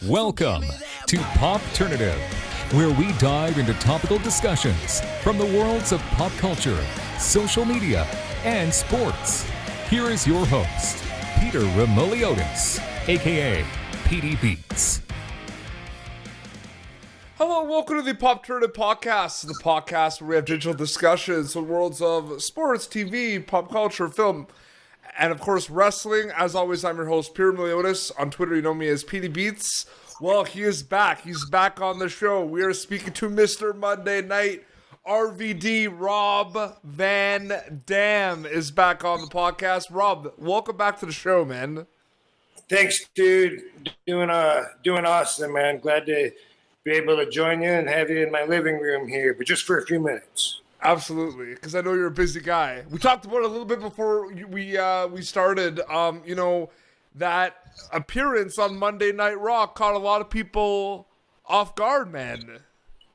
Welcome to Popternative, where we dive into topical discussions from the worlds of pop culture, social media, and sports. Here is your host, Peter Remoliotis, aka PD Beats. Hello, welcome to the Popternative podcast, the podcast where we have digital discussions on worlds of sports, TV, pop culture, film, and of course wrestling. As always, I'm your host, Peter Remoliotis. On Twitter, you know me as PD Beats. Well, he is back. He's back on the show. We are speaking to Mr. Monday Night. RVD Rob Van Dam is back on the podcast. Rob, welcome back to the show, man. Thanks, dude. Doing awesome, man. Glad to be able to join you and have you in my living room here, but just for a few minutes. Absolutely, because I know you're a busy guy. We talked about it a little bit before we started. That appearance on Monday Night Raw caught a lot of people off guard, man.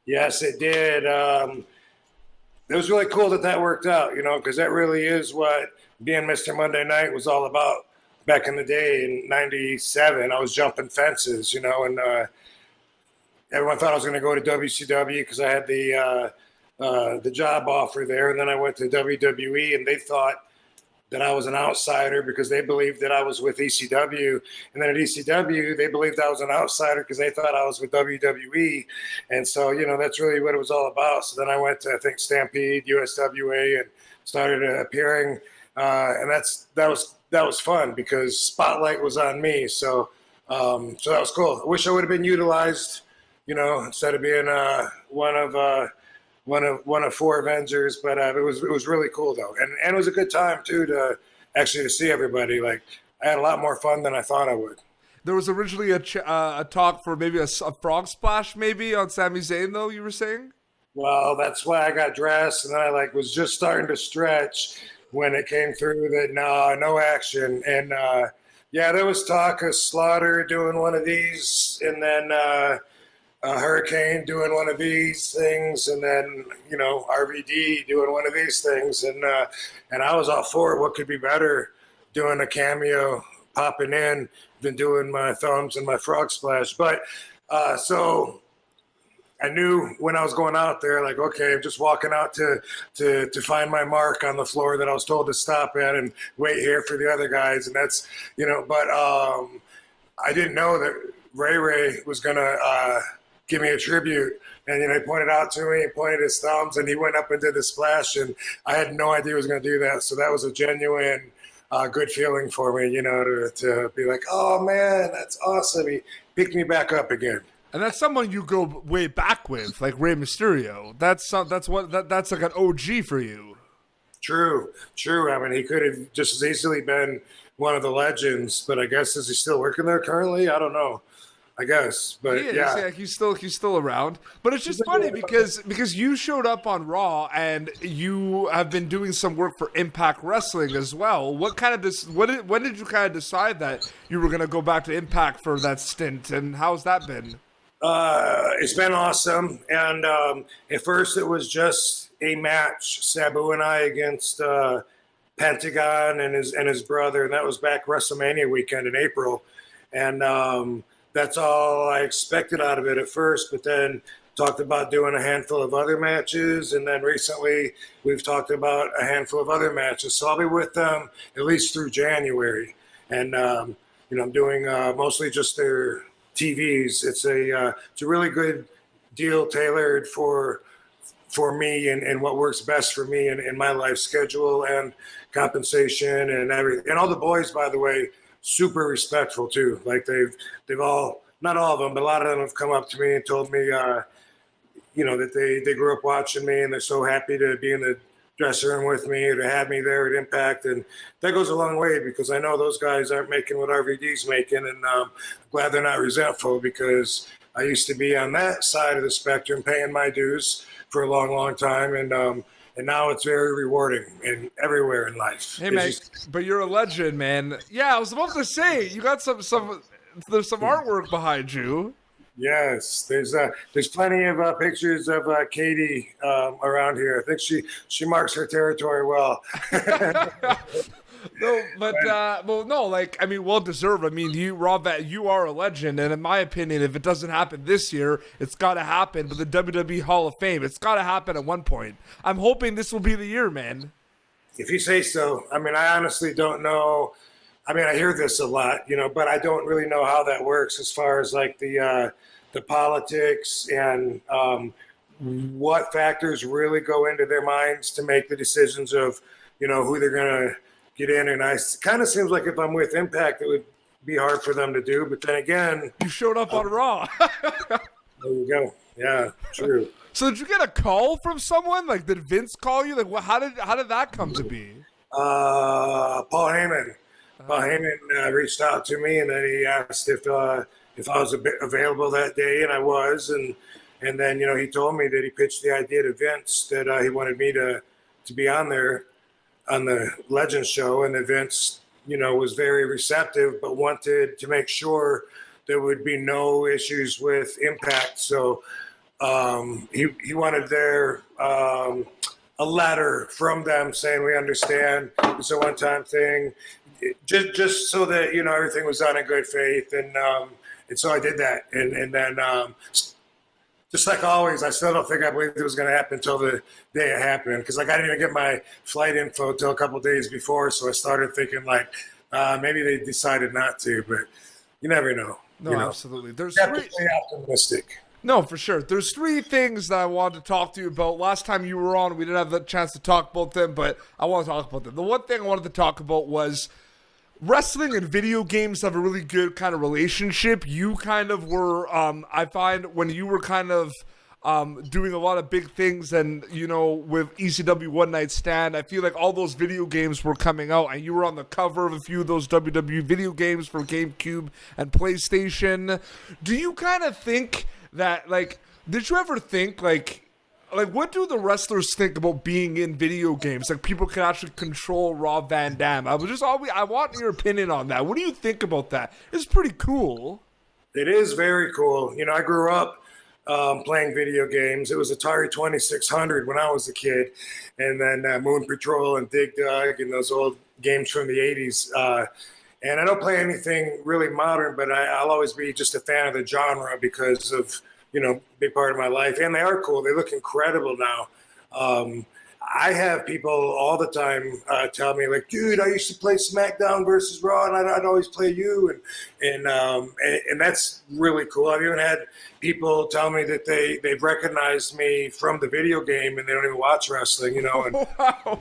Yes, it did. It was really cool that worked out, because that really is what being Mr. Monday Night was all about. Back in the day in '97, I was jumping fences, and everyone thought I was going to go to WCW because I had the job offer there, and then I went to WWE, and they thought that I was an outsider because they believed that I was with ECW, and then at ECW they believed I was an outsider because they thought I was with WWE, and so that's really what it was all about. So then I went to, I think, Stampede, USWA, and started appearing, and that was fun because Spotlight was on me, so that was cool. I wish I would have been utilized, instead of being one of four Avengers, but it was really cool though, and it was a good time too to see everybody. Like, I had a lot more fun than I thought I would. There was originally a talk for maybe a frog splash maybe on Sami Zayn though, you were saying? Well, that's why I got dressed, and then I was just starting to stretch when it came through that no action, and there was talk of Slaughter doing one of these, and then Hurricane doing one of these things, and then RVD doing one of these things, and I was all for it. What could be better, doing a cameo, popping in, than doing my thumbs and my frog splash? But so I knew when I was going out there, like, okay, I'm just walking out to find my mark on the floor that I was told to stop at and wait here for the other guys, and that's But I didn't know that Ray was gonna give me a tribute, and he pointed out to me, pointed his thumbs, and he went up and did the splash, and I had no idea he was going to do that. So that was a genuine good feeling for me, to be like, oh man, that's awesome. He picked me back up again. And that's someone you go way back with, like Rey Mysterio. That's like an OG for you. True. I mean, he could have just as easily been one of the legends, but I guess, is he still working there currently? I don't know. I guess, but he's still around. But it's just funny because you showed up on Raw and you have been doing some work for Impact Wrestling as well. When did you kind of decide that you were going to go back to Impact for that stint, and how's that been? It's been awesome, and at first it was just a match, Sabu and I against Pentagon and his brother, and that was back WrestleMania weekend in April, and that's all I expected out of it at first, but then talked about doing a handful of other matches, and then recently we've talked about a handful of other matches. So I'll be with them at least through January, and I'm doing mostly just their TVs. It's a really good deal tailored for me and what works best for me in my life schedule and compensation and everything. And all the boys, by the way, super respectful too. Like they've all, not all of them, but a lot of them have come up to me and told me, that they grew up watching me and they're so happy to be in the dressing room with me or to have me there at Impact. And that goes a long way because I know those guys aren't making what RVD's making, and I'm glad they're not resentful because I used to be on that side of the spectrum paying my dues for a long, long time. And now it's very rewarding and everywhere in life. Hey, man, but you're a legend, man. Yeah, I was about to say, you got there's some artwork behind you. Yes, there's plenty of pictures of Katie around here. I think she marks her territory well. No, but well, no, like I mean, well deserved. I mean, you are a legend, and in my opinion, if it doesn't happen this year, it's got to happen. But the WWE Hall of Fame, it's got to happen at one point. I'm hoping this will be the year, man. If you say so. I mean, I honestly don't know. I mean, I hear this a lot, but I don't really know how that works as far as like the politics and what factors really go into their minds to make the decisions of, who they're going to get in. And it kind of seems like if I'm with Impact, it would be hard for them to do. But then again, you showed up on Raw. There you go. Yeah, true. So did you get a call from someone? Like, did Vince call you? Like, how did that come to be? Paul Heyman. Paul Heyman reached out to me, and then he asked if I was available that day, and I was. And then he told me that he pitched the idea to Vince that he wanted me to be on there on the Legends Show, and that Vince was very receptive, but wanted to make sure there would be no issues with Impact. So he wanted a letter from them saying, we understand it's a one-time thing, just so that everything was done in good faith, and so I did that, and then just like always, I still don't think I believed it was going to happen until the day it happened, because like I didn't even get my flight info till a couple of days before, so I started thinking like maybe they decided not to, but you never know. No, absolutely. There's definitely optimistic. No, for sure. There's three things that I wanted to talk to you about. Last time you were on, we didn't have the chance to talk about them, but I want to talk about them. The one thing I wanted to talk about was wrestling and video games have a really good kind of relationship. You kind of were, I find, when you were kind of doing a lot of big things and, with ECW One Night Stand, I feel like all those video games were coming out, and you were on the cover of a few of those WWE video games for GameCube and PlayStation. Do you kind of think that, like, did you ever think, like what do the wrestlers think about being in video games? Like, people can actually control Rob Van Dam. I want your opinion on that. What do you think about that? It's pretty cool. It is very cool. I grew up playing video games. It was Atari 2600 when I was a kid, and then Moon Patrol and Dig Dug and those old games from the 80s. And I don't play anything really modern, but I'll always be just a fan of the genre because of, big part of my life. And they are cool. They look incredible now. I have people all the time tell me, like, dude, I used to play SmackDown versus Raw, and I'd always play you. And that's really cool. I've even had people tell me that they've recognized me from the video game, and they don't even watch wrestling, And, wow.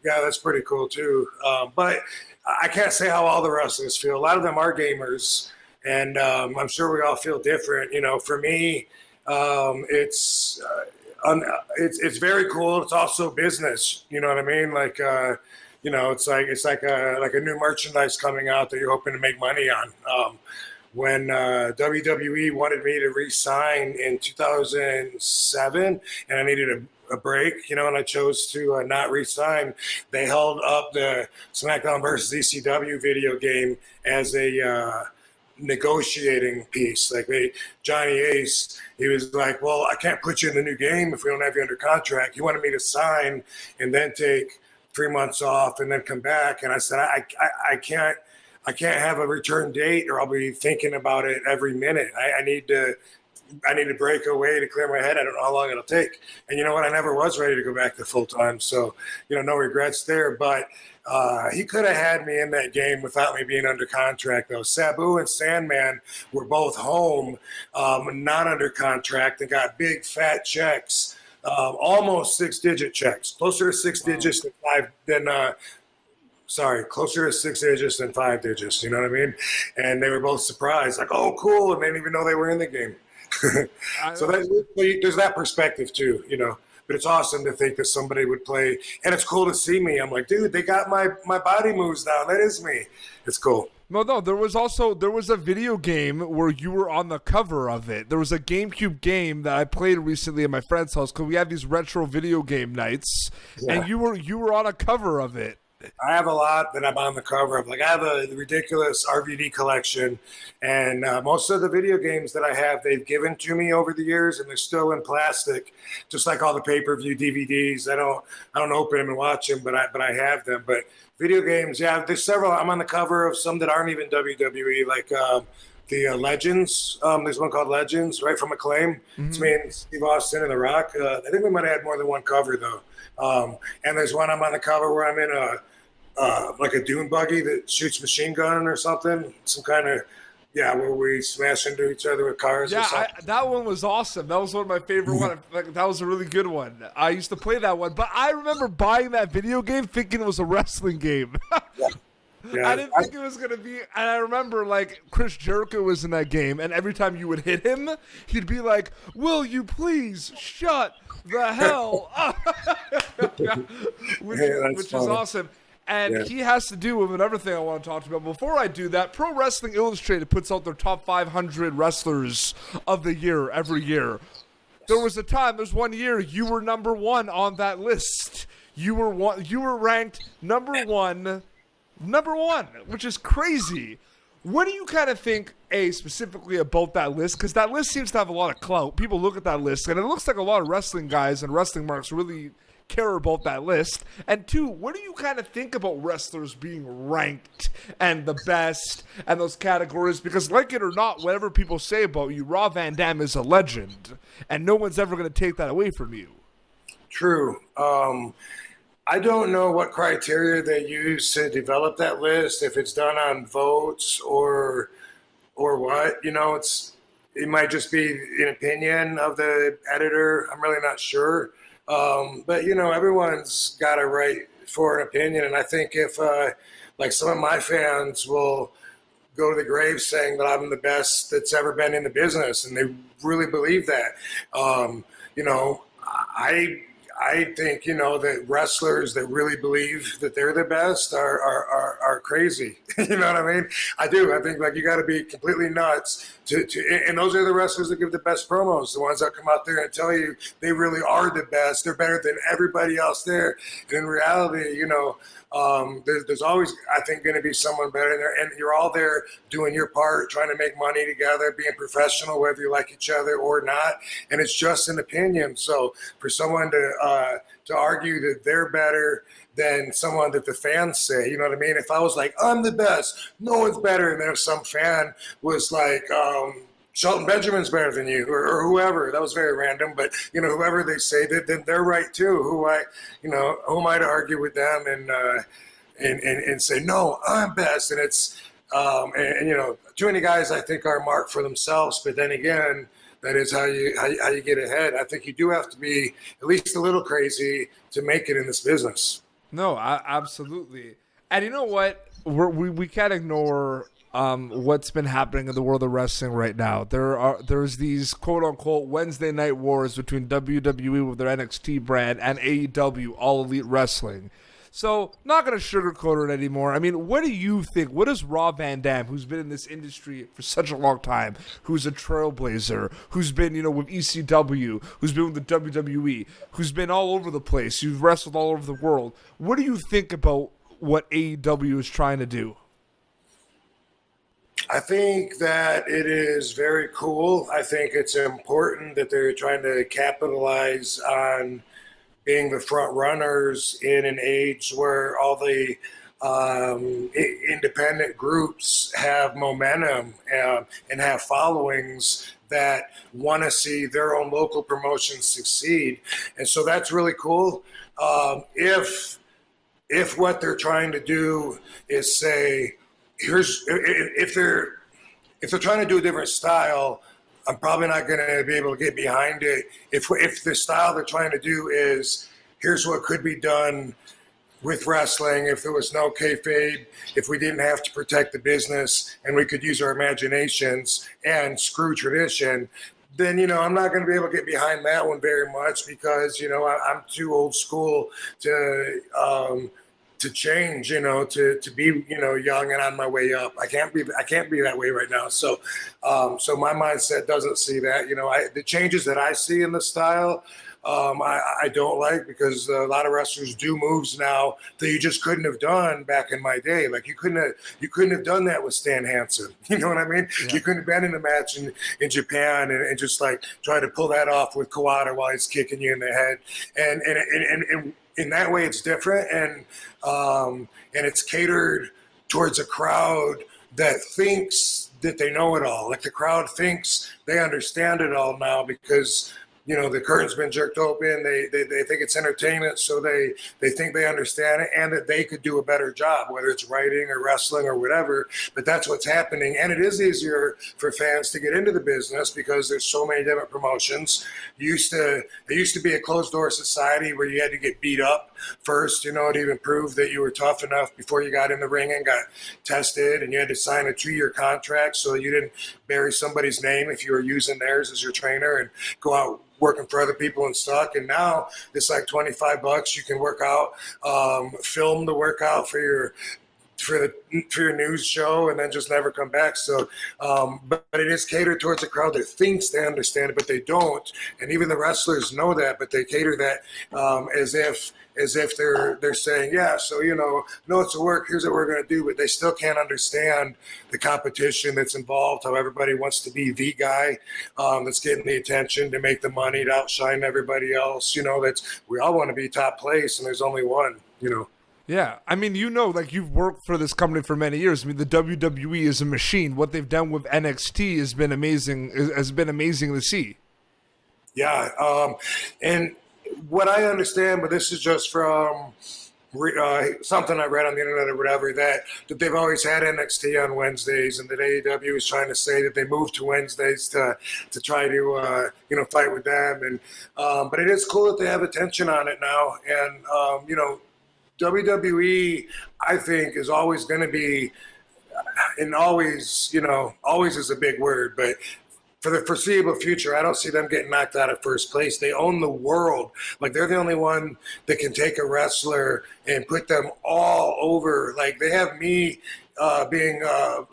Yeah, that's pretty cool, too. But I can't say how all the wrestlers feel. A lot of them are gamers, and I'm sure we all feel different. For me, it's very cool. It's also business. You know what I mean? Like, it's like a new merchandise coming out that you're hoping to make money on. When WWE wanted me to re-sign in 2007, and I needed a break, and I chose to not re-sign, they held up the SmackDown versus ECW video game as a negotiating piece. Like Johnny Ace, he was like, well, I can't put you in the new game if we don't have you under contract. He wanted me to sign and then take 3 months off and then come back. And I said, I can't have a return date, or I'll be thinking about it every minute. I need to break away to clear my head. I don't know how long it'll take. And you know what? I never was ready to go back to full time. So, no regrets there. But he could have had me in that game without me being under contract, though. Sabu and Sandman were both home, not under contract, and got big fat checks, almost 6-digit checks, closer to 6 digits than closer to 6 digits than 5 digits. You know what I mean? And they were both surprised, like, oh, cool. And they didn't even know they were in the game. So there's that perspective too, but it's awesome to think that somebody would play, and it's cool to see me. I'm like, dude, they got my body moves down. That is me. It's cool. No, there was a video game where you were on the cover of it. There was a GameCube game that I played recently at my friend's house, because we had these retro video game nights, and you were on a cover of it. I have a lot that I'm on the cover of. Like I have a ridiculous RVD collection, and most of the video games that I have, they've given to me over the years, and they're still in plastic, just like all the pay-per-view DVDs. I don't open them and watch them, but I have them. But video games, yeah, there's several. I'm on the cover of some that aren't even WWE, like the Legends. There's one called Legends, right from Acclaim. It's me and Steve Austin and The Rock. I think we might have had more than one cover though. And there's one I'm on the cover where I'm in like a dune buggy that shoots machine gun or something, some kind of where we smash into each other with cars. Or something. That one was awesome. That was one of my favorite ones. Like, that was a really good one. I used to play that one, but I remember buying that video game thinking it was a wrestling game. Yeah, I didn't think it was going to be, and I remember, like, Chris Jericho was in that game, and every time you would hit him, he'd be like, "Will you please shut the hell up?" which is awesome. And he has to do with another thing I want to talk about. Before I do that, Pro Wrestling Illustrated puts out their top 500 wrestlers of the year every year. There was 1 year you were number one on that list. You were ranked number one, which is crazy. What do you kind of think, specifically about that list? Because that list seems to have a lot of clout. People look at that list, and it looks like a lot of wrestling guys and wrestling marks really care about that list. And two, what do you kind of think about wrestlers being ranked and the best and those categories? Because like it or not, whatever people say about you, Rob Van Dam is a legend, and no one's ever going to take that away from you. True. I don't know what criteria they use to develop that list, if it's done on votes or what. It might just be an opinion of the editor. I'm really not sure. But everyone's got a right for an opinion. And I think if like some of my fans will go to the grave saying that I'm the best that's ever been in the business, and they really believe that, I think, that wrestlers that really believe that they're the best are crazy. You know what I mean? I do. I think, like, you got to be completely nuts and those are the wrestlers that give the best promos, the ones that come out there and tell you they really are the best. They're better than everybody else there. And in reality, there's always, I think, going to be someone better there. And you're all there doing your part, trying to make money together, being professional, whether you like each other or not. And it's just an opinion. So for someone to argue that they're better than someone that the fans say, you know what I mean? If I was like, I'm the best, no one's better. And then if some fan was like, Shelton Benjamin's better than you, or whoever, that was very random, but whoever they say that, then they're right too. Who am I to argue with them and say, no, I'm best. And it's, too many guys I think are marked for themselves, but then again, that is how you get ahead. I think you do have to be at least a little crazy to make it in this business. No, absolutely. And you know what? We can't ignore what's been happening in the world of wrestling right now. There's these quote unquote Wednesday night wars between WWE with their NXT brand and AEW, All Elite Wrestling. So, not going to sugarcoat it anymore. I mean, what do you think? What does Rob Van Dam, who's been in this industry for such a long time, who's a trailblazer, who's been, with ECW, who's been with the WWE, who's been all over the place, you've wrestled all over the world. What do you think about what AEW is trying to do? I think that it is very cool. I think it's important that they're trying to capitalize on being the front runners in an age where all the independent groups have momentum and have followings that want to see their own local promotions succeed. And so that's really cool. If what they're trying to do is say, if they're trying to do a different style, I'm probably not going to be able to get behind it. If the style they're trying to do is, here's what could be done with wrestling if there was no kayfabe, if we didn't have to protect the business and we could use our imaginations and screw tradition, then, I'm not going to be able to get behind that one very much because, I'm too old school to change, to be, young and on my way up. I can't be that way right now. So my mindset doesn't see that. The changes that I see in the style, I don't like, because a lot of wrestlers do moves now that you just couldn't have done back in my day. Like you couldn't have done that with Stan Hansen. You know what I mean? Yeah. You couldn't have been in a match in Japan and just like try to pull that off with Kawada while he's kicking you in the head. And in that way, it's different, and it's catered towards a crowd that thinks that they know it all. Like the crowd thinks they understand it all now because the curtain's been jerked open. They think it's entertainment, so they think they understand it and that they could do a better job, whether it's writing or wrestling or whatever. But that's what's happening, and it is easier for fans to get into the business because there's so many different promotions. It used to be a closed door society where you had to get beat up first, to even prove that you were tough enough before you got in the ring and got tested, and you had to sign a 2-year contract so you didn't bury somebody's name if you were using theirs as your trainer and go out working for other people and stuck. And now it's like $25. You can work out, film the workout for your news show, and then just never come back. So, but it is catered towards a crowd that thinks they understand it, but they don't. And even the wrestlers know that, but they cater that as if they're saying, yeah, so no, it's a work. Here's what we're going to do, but they still can't understand the competition that's involved. How everybody wants to be the guy that's getting the attention, to make the money, to outshine everybody else. We all want to be top place, and there's only one. Yeah, I mean, like you've worked for this company for many years. I mean, the WWE is a machine. What they've done with NXT has been amazing. Has been amazing to see. Yeah, and what I understand, but this is just from something I read on the internet or whatever, that they've always had NXT on Wednesdays, and that AEW is trying to say that they moved to Wednesdays to try to fight with them. And but it is cool that they have attention on it now, and WWE, I think, is always going to be, and always is a big word, but for the foreseeable future, I don't see them getting knocked out of first place. They own the world. Like, they're the only one that can take a wrestler and put them all over. Like, they have me being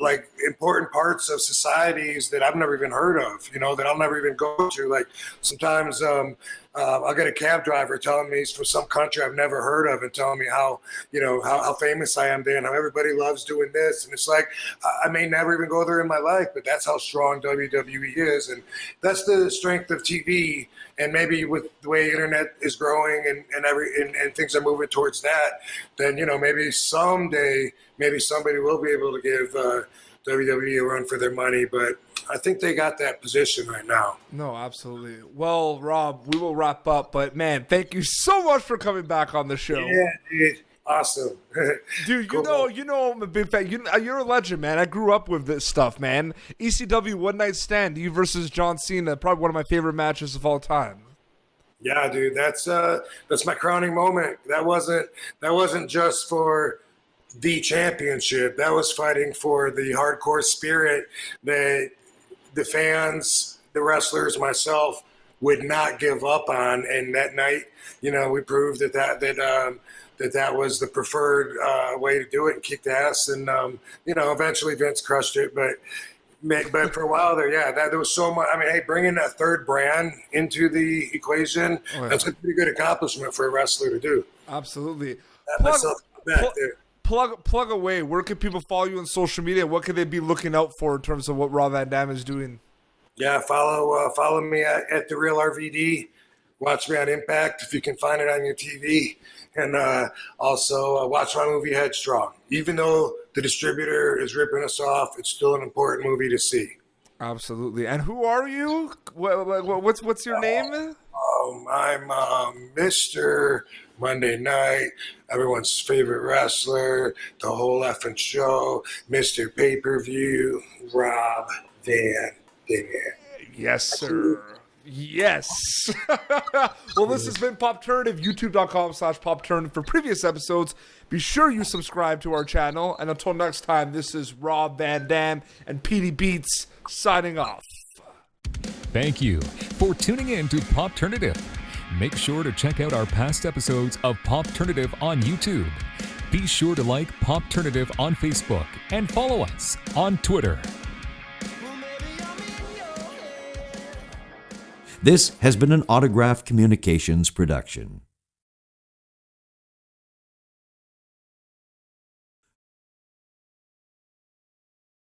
like important parts of societies that I've never even heard of, that I'll never even go to. Like, sometimes I'll get a cab driver telling me he's from some country I've never heard of and telling me how famous I am there and how everybody loves doing this. And it's like, I may never even go there in my life, but that's how strong WWE is. And that's the strength of TV. And maybe with the way internet is growing and things are moving towards that, then, maybe someday, maybe somebody will be able to give WWE a run for their money. But I think they got that position right now. No, absolutely. Well, Rob, we will wrap up. But, man, thank you so much for coming back on the show. Yeah, dude. Awesome. Dude, cool. I'm a big fan. You're a legend, man. I grew up with this stuff, man. ECW One Night Stand, you versus John Cena, probably one of my favorite matches of all time. Yeah, dude, that's my crowning moment. That wasn't just for the championship. That was fighting for the hardcore spirit that the fans, the wrestlers, myself would not give up on. And that night, we proved that was the preferred way to do it and kicked ass. And eventually Vince crushed it, but for a while there, there was so much. I mean, hey, bringing that third brand into the equation, that's a pretty good accomplishment for a wrestler to do. Absolutely. Plug away. Where can people follow you on social media? What can they be looking out for in terms of what Rob Van Dam is doing? Yeah, follow me at The Real RVD. Watch me on Impact if you can find it on your TV. And also watch my movie Headstrong. Even though the distributor is ripping us off, it's still an important movie to see. Absolutely. And who are you? What's your name? I'm Mr. Monday Night, everyone's favorite wrestler, the whole effing show, Mr. Pay-Per-View, Rob Van Dam. Yes, sir. Yes. Well, this has been Popternative, youtube.com/Popternative. For previous episodes, be sure you subscribe to our channel. And until next time, this is Rob Van Dam and Petey Beats signing off. Thank you for tuning in to Popternative. Make sure to check out our past episodes of Popternative on YouTube. Be sure to like Popternative on Facebook and follow us on Twitter. This has been an Autograph Communications production.